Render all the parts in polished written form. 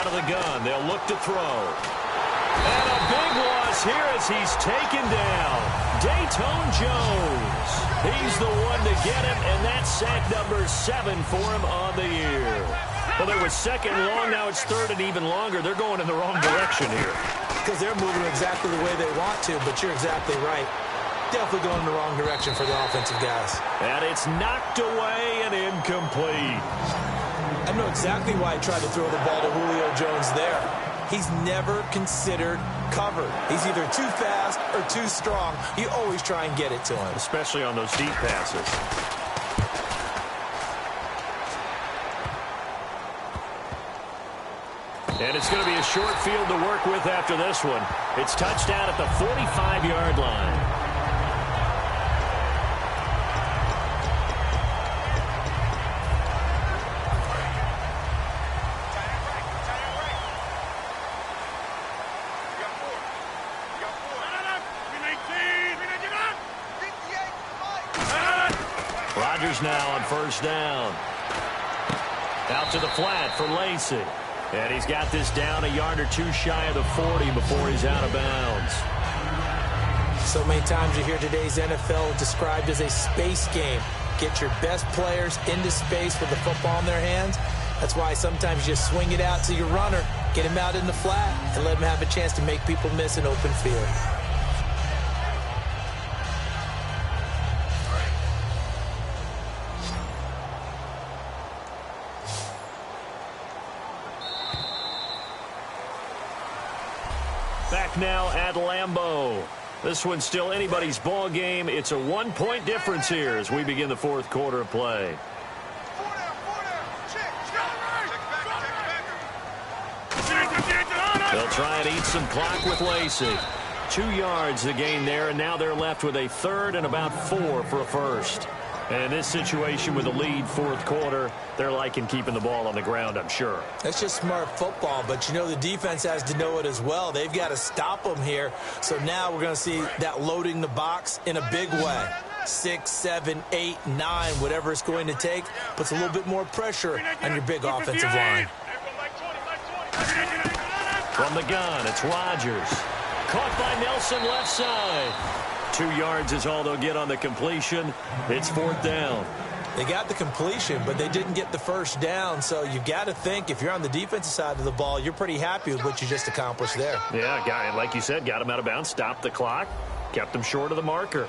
Out of the gun, they'll look to throw. And a big loss here as he's taken down. Dayton Jones. He's the one to get him, and that's sack number 7 for him on the year. Well, there was second long. Now it's third and even longer. They're going in the wrong direction here. Because they're moving exactly the way they want to, but you're exactly right. Definitely going in the wrong direction for the offensive guys. And it's knocked away and incomplete. I know exactly why I tried to throw the ball to Julio Jones there. He's never considered covered. He's either too fast or too strong. You always try and get it to him. Especially on those deep passes. And it's going to be a short field to work with after this one. It's touchdown at the 45-yard line. Now on first down. Out to the flat for Lacy. And he's got this down a yard or two shy of the 40 before he's out of bounds. So many times you hear today's NFL described as a space game. Get your best players into space with the football in their hands. That's why sometimes you just swing it out to your runner, get him out in the flat, and let him have a chance to make people miss an open field. Back now at Lambeau. This one's still anybody's ball game. It's a 1-point difference here as we begin the fourth quarter of play. They'll try and eat some clock with Lacy. 2 yards the gain there, and now they're left with a third and about 4 for a first. And in this situation with a lead fourth quarter, they're liking keeping the ball on the ground, I'm sure. That's just smart football, but you know the defense has to know it as well. They've got to stop them here. So now we're going to see that loading the box in a big way. 6, 7, 8, 9, whatever it's going to take, puts a little bit more pressure on your big offensive line. From the gun, it's Rodgers. Caught by Nelson left side. 2 yards is all they'll get on the completion. It's fourth down. They got the completion, but they didn't get the first down. So you've got to think if you're on the defensive side of the ball, you're pretty happy with what you just accomplished there. Yeah, guy, like you said, got him out of bounds, stopped the clock, kept him short of the marker.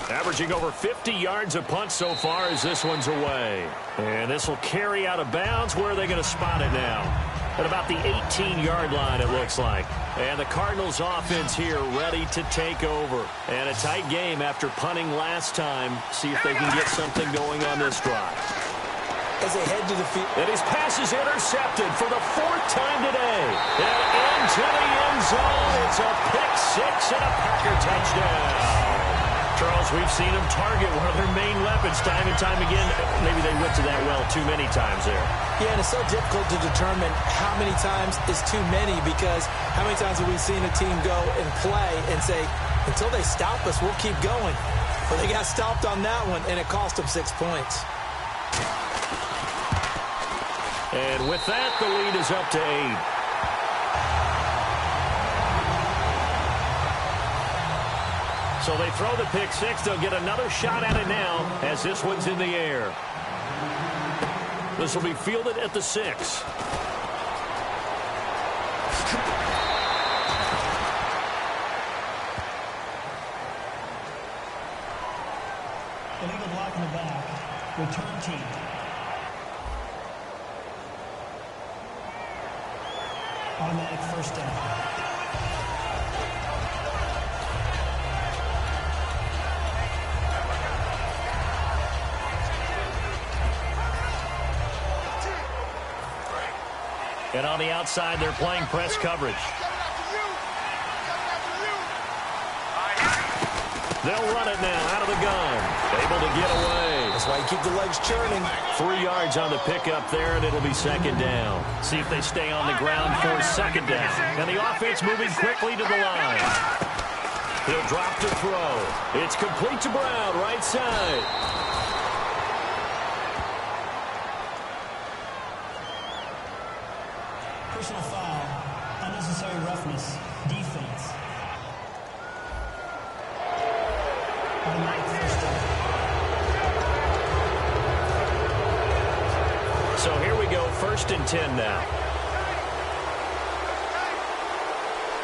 Averaging over 50 yards a punt so far as this one's away. And this will carry out of bounds. Where are they going to spot it now? At about the 18-yard line, it looks like. And the Cardinals offense here ready to take over. And a tight game after punting last time. See if they can get something going on this drive. As they head to the field. And his pass is intercepted for the 4th time today. And into the end zone. It's a pick six and a Packer touchdown. Charles, we've seen them target one of their main weapons time and time again. Maybe they went to that well too many times there. Yeah, and it's so difficult to determine how many times is too many, because how many times have we seen a team go and play and say, until they stop us, we'll keep going. Well, they got stopped on that one, and it cost them 6 points. And with that, the lead is up to 8. So they throw the pick six. They'll get another shot at it now as this one's in the air. This will be fielded at the 6. Illegal block in the back. Return team. Automatic first down. And on the outside, they're playing press coverage. They'll run it now out of the gun. Able to get away. That's why you keep the legs churning. 3 yards on the pickup there, and it'll be second down. See if they stay on the ground for second down. And the offense moving quickly to the line. He'll drop to throw. It's complete to Brown, right side. Personal foul, unnecessary roughness, defense. Automatic first down. So here we go, 1st and 10 now.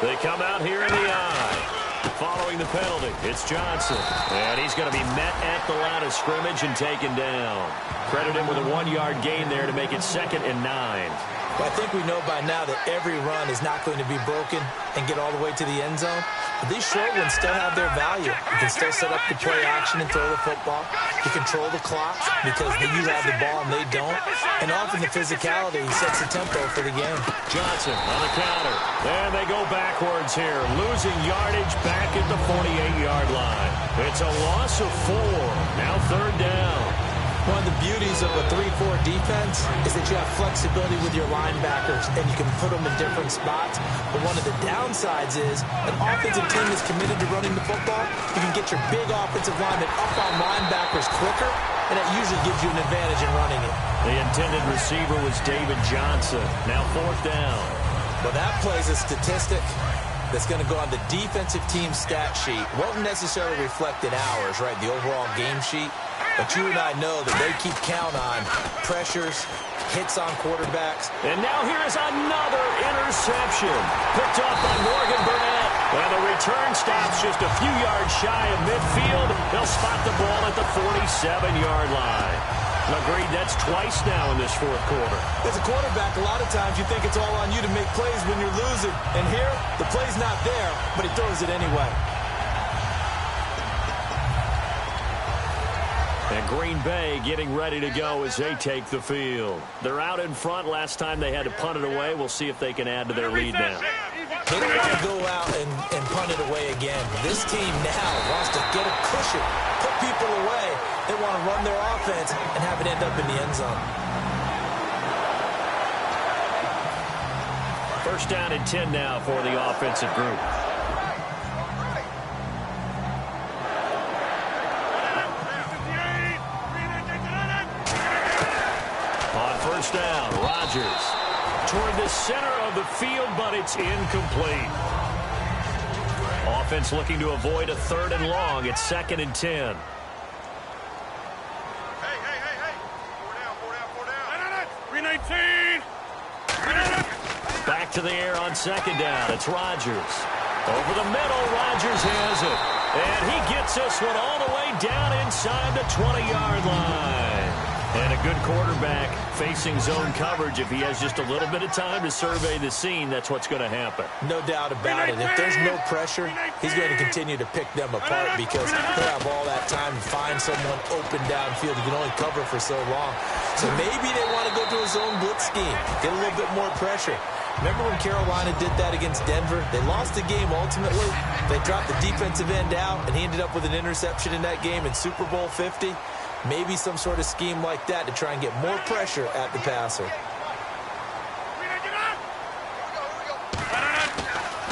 They come out here in the eye. Following the penalty, it's Johnson. And he's going to be met at the line of scrimmage and taken down. Credit him with a 1-yard gain there to make it 2nd and 9. Well, I think we know by now that every run is not going to be broken and get all the way to the end zone. But these short ones still have their value. You can still set up the play action and throw the football. You control the clock because you have the ball and they don't. And often the physicality sets the tempo for the game. Johnson on the counter. And they go backwards here, losing yardage back at the 48-yard line. It's a loss of 4. Now 3rd down. One of the beauties of a 3-4 defense is that you have flexibility with your linebackers, and you can put them in different spots. But one of the downsides is an offensive team is committed to running the football. You can get your big offensive linemen up on linebackers quicker, and that usually gives you an advantage in running it. The intended receiver was David Johnson. Now 4th down. Well, that plays a statistic that's going to go on the defensive team stat sheet. Won't necessarily reflect in ours, right, the overall game sheet. But you and I know that they keep count on pressures, hits on quarterbacks. And now here is another interception. Picked off by Morgan Burnett. And the return stops just a few yards shy of midfield. They'll spot the ball at the 47-yard line. Agreed, that's twice now in this 4th quarter. As a quarterback, a lot of times you think it's all on you to make plays when you're losing. And here, the play's not there, but he throws it anyway. And Green Bay getting ready to go as they take the field. They're out in front. Last time they had to punt it away. We'll see if they can add to their lead now. They don't want to go out and punt it away again. This team now wants to get a cushion, put people away. They want to run their offense and have it end up in the end zone. 1st down and 10 now for the offensive group. On 1st down, Rodgers toward the center of the field, but it's incomplete. Offense looking to avoid a 3rd and long. It's 2nd and 10. Back to the air on 2nd down. It's Rodgers. Over the middle, Rodgers has it. And he gets this one all the way down inside the 20-yard line. And a good quarterback facing zone coverage. If he has just a little bit of time to survey the scene, that's what's going to happen. No doubt about it. If there's no pressure, he's going to continue to pick them apart because he'll have all that time to find someone open downfield. You can only cover for so long. So maybe they want to go to a zone blitz scheme, get a little bit more pressure. Remember when Carolina did that against Denver? They lost the game ultimately. They dropped the defensive end out, and he ended up with an interception in that game in Super Bowl 50. Maybe some sort of scheme like that to try and get more pressure at the passer.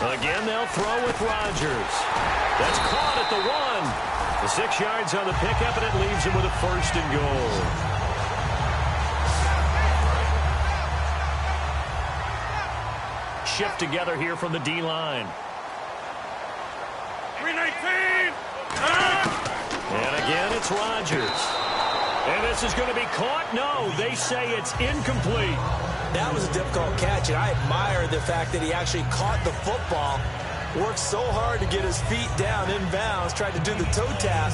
Again, they'll throw with Rodgers. That's caught at the 1. The 6 yards on the pickup, and it leaves him with a 1st and goal. Shift together here from the D-line. 319. And again, it's Rodgers. And this is going to be caught? No, they say it's incomplete. That was a difficult catch, and I admire the fact that he actually caught the football, worked so hard to get his feet down inbounds, tried to do the toe tap.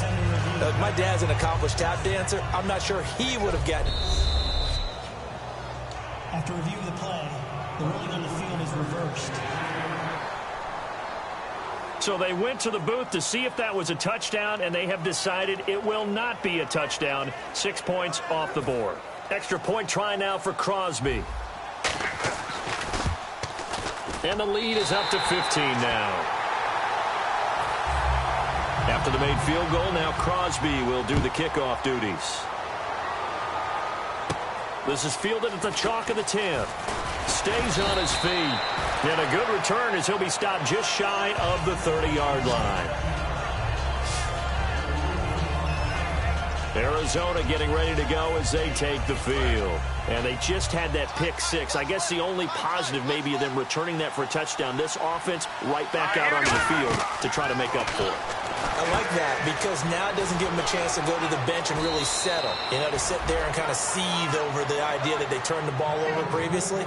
My dad's an accomplished tap dancer. I'm not sure he would have gotten it. After review of the play, the ruling on the field is reversed. So they went to the booth to see if that was a touchdown, and they have decided it will not be a touchdown. 6 points off the board. Extra point try now for Crosby. And the lead is up to 15 now. After the made field goal, now Crosby will do the kickoff duties. This is fielded at the chalk of the 10. Stays on his feet. And a good return as he'll be stopped just shy of the 30-yard line. Arizona getting ready to go as they take the field. And they just had that pick six. I guess the only positive maybe of them returning that for a touchdown. This offense right back out onto the field to try to make up for it. I like that because now it doesn't give them a chance to go to the bench and really settle. To sit there and kind of seethe over the idea that they turned the ball over previously.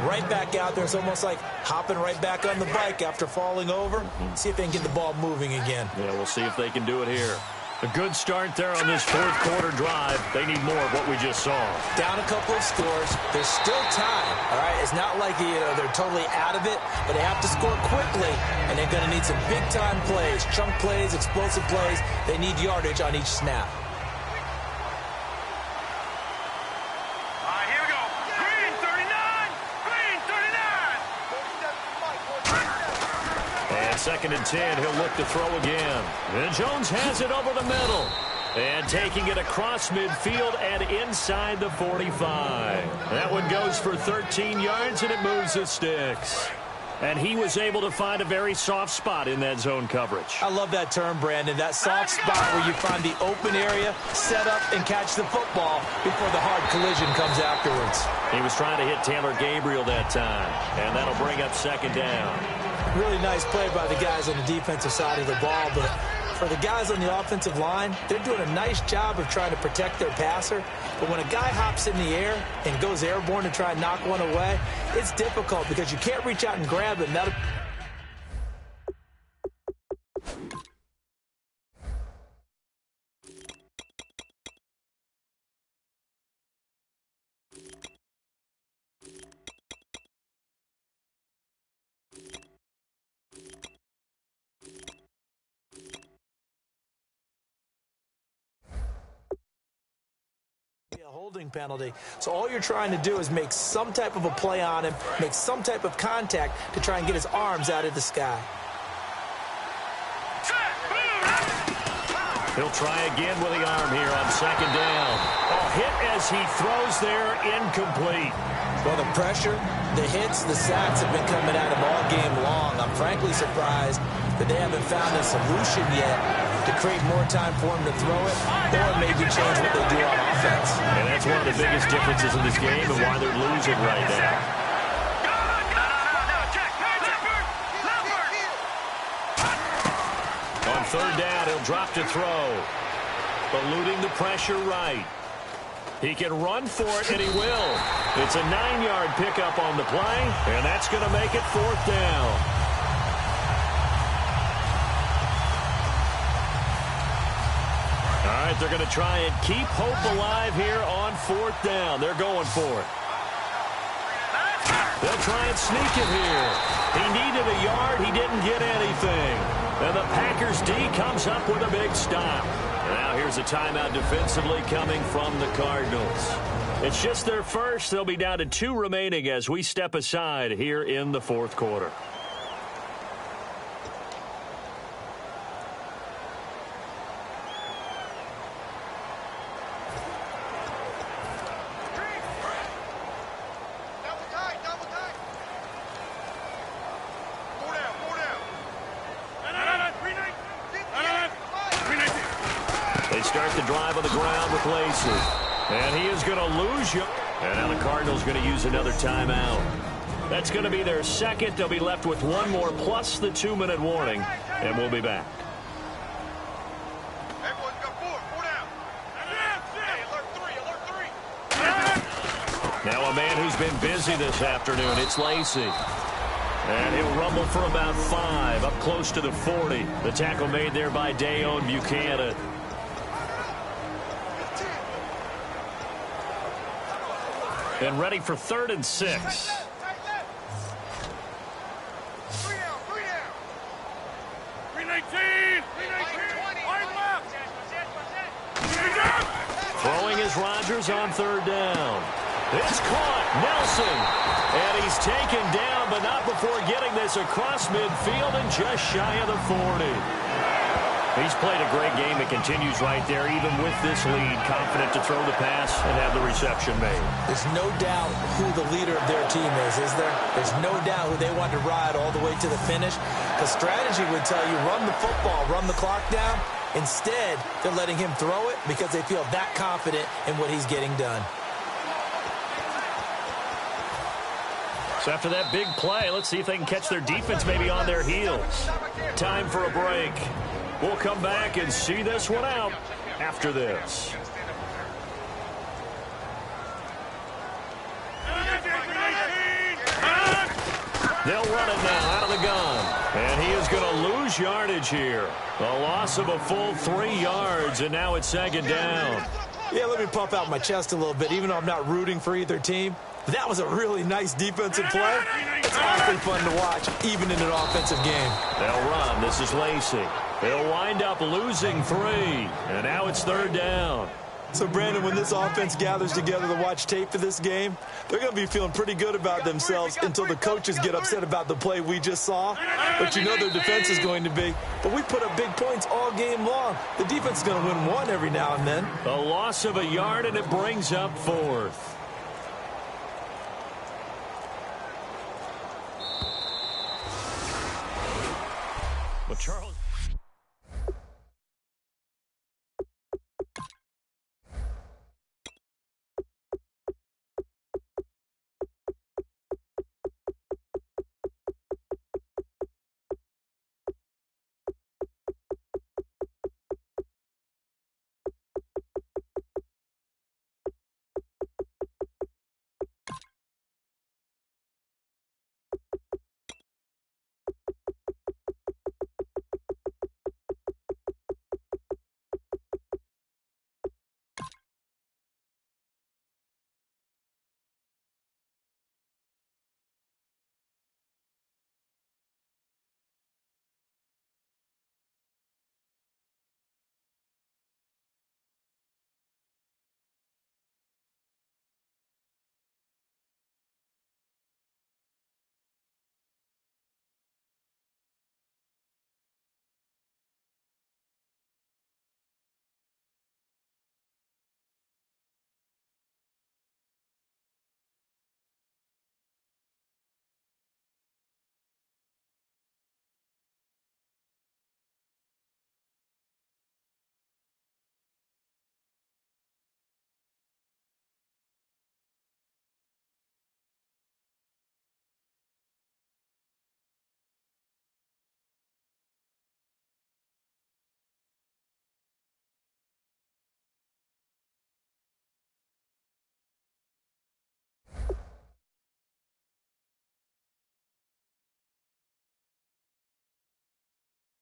Right back out there. It's almost like hopping right back on the bike after falling over. See if they can get the ball moving again. Yeah, we'll see if they can do it here. A good start there on this fourth quarter drive. They need more of what we just saw. Down a couple of scores. There's still time, all right? It's not like they're totally out of it, but they have to score quickly, and they're going to need some big-time plays, chunk plays, explosive plays. They need yardage on each snap. Here we go. Green 39! Green 39! And 2nd and 10, he'll look to throw again. And Jones has it over the middle. And taking it across midfield and inside the 45. That one goes for 13 yards, and it moves the sticks. And he was able to find a very soft spot in that zone coverage. I love that term, Brandon. That soft spot where you find the open area, set up, and catch the football before the hard collision comes afterwards. He was trying to hit Taylor Gabriel that time, and that'll bring up 2nd down. Really nice play by the guys on the defensive side of the ball, but for the guys on the offensive line, they're doing a nice job of trying to protect their passer. But when a guy hops in the air and goes airborne to try and knock one away, it's difficult because you can't reach out and grab it. That'll be a holding penalty. So all you're trying to do is make some type of a play on him, make some type of contact to try and get his arms out of the sky. He'll try again with the arm here on 2nd down. A hit as he throws there, incomplete. Well, the pressure, the hits, the sacks have been coming at him all game long. I'm frankly surprised that they haven't found a solution yet to create more time for him to throw it or maybe change what they do on offense. And that's one of the biggest differences in this game and why they're losing right now. On 3rd down, he'll drop to throw. Eluding the pressure right. He can run for it, and he will. It's a 9-yard pickup on the play, and that's going to make it 4th down. All right, they're going to try and keep hope alive here on 4th down. They're going for it. They'll try and sneak it here. He needed a yard. He didn't get anything. And the Packers D comes up with a big stop. Now here's a timeout defensively coming from the Cardinals. It's just their first. They'll be down to 2 remaining as we step aside here in the 4th quarter. Start the drive on the ground with Lacey. And he is going to lose you. And now the Cardinals going to use another timeout. That's going to be their second. They'll be left with 1 more plus the 2-minute warning. And we'll be back. Everyone's got 4 down. Hey, alert 3. Now a man who's been busy this afternoon. It's Lacey. And he'll rumble for about 5, up close to the 40. The tackle made there by Dayon Buchanan. And ready for 3rd and 6. 3 down. 319. Throwing is Rodgers on 3rd down. It's caught. Nelson. And he's taken down, but not before getting this across midfield and just shy of the 40. He's played a great game. It continues right there, even with this lead. Confident to throw the pass and have the reception made. There's no doubt who the leader of their team is there? There's no doubt who they want to ride all the way to the finish. Because strategy would tell you, run the football, run the clock down, Instead, they're letting him throw it because they feel that confident in what he's getting done. So after that big play, let's see if they can catch their defense maybe on their heels. Time for a break. We'll come back and see this one out after this. They'll run it now out of the gun. And he is going to lose yardage here. A loss of a full 3 yards, and now it's second down. Yeah, let me puff out my chest a little bit, even though I'm not rooting for either team. That was a really nice defensive play. It's awfully fun to watch, even in an offensive game. They'll run. This is Lacey. They'll wind up losing 3, and now it's third down. So, Brandon, when this offense gathers together to watch tape for this game, they're going to be feeling pretty good about themselves until the coaches get upset about the play we just saw. But you know their defense is going to be. But we put up big points all game long. The defense is going to win one every now and then. A loss of a yard, and it brings up 4th. Well, Charles...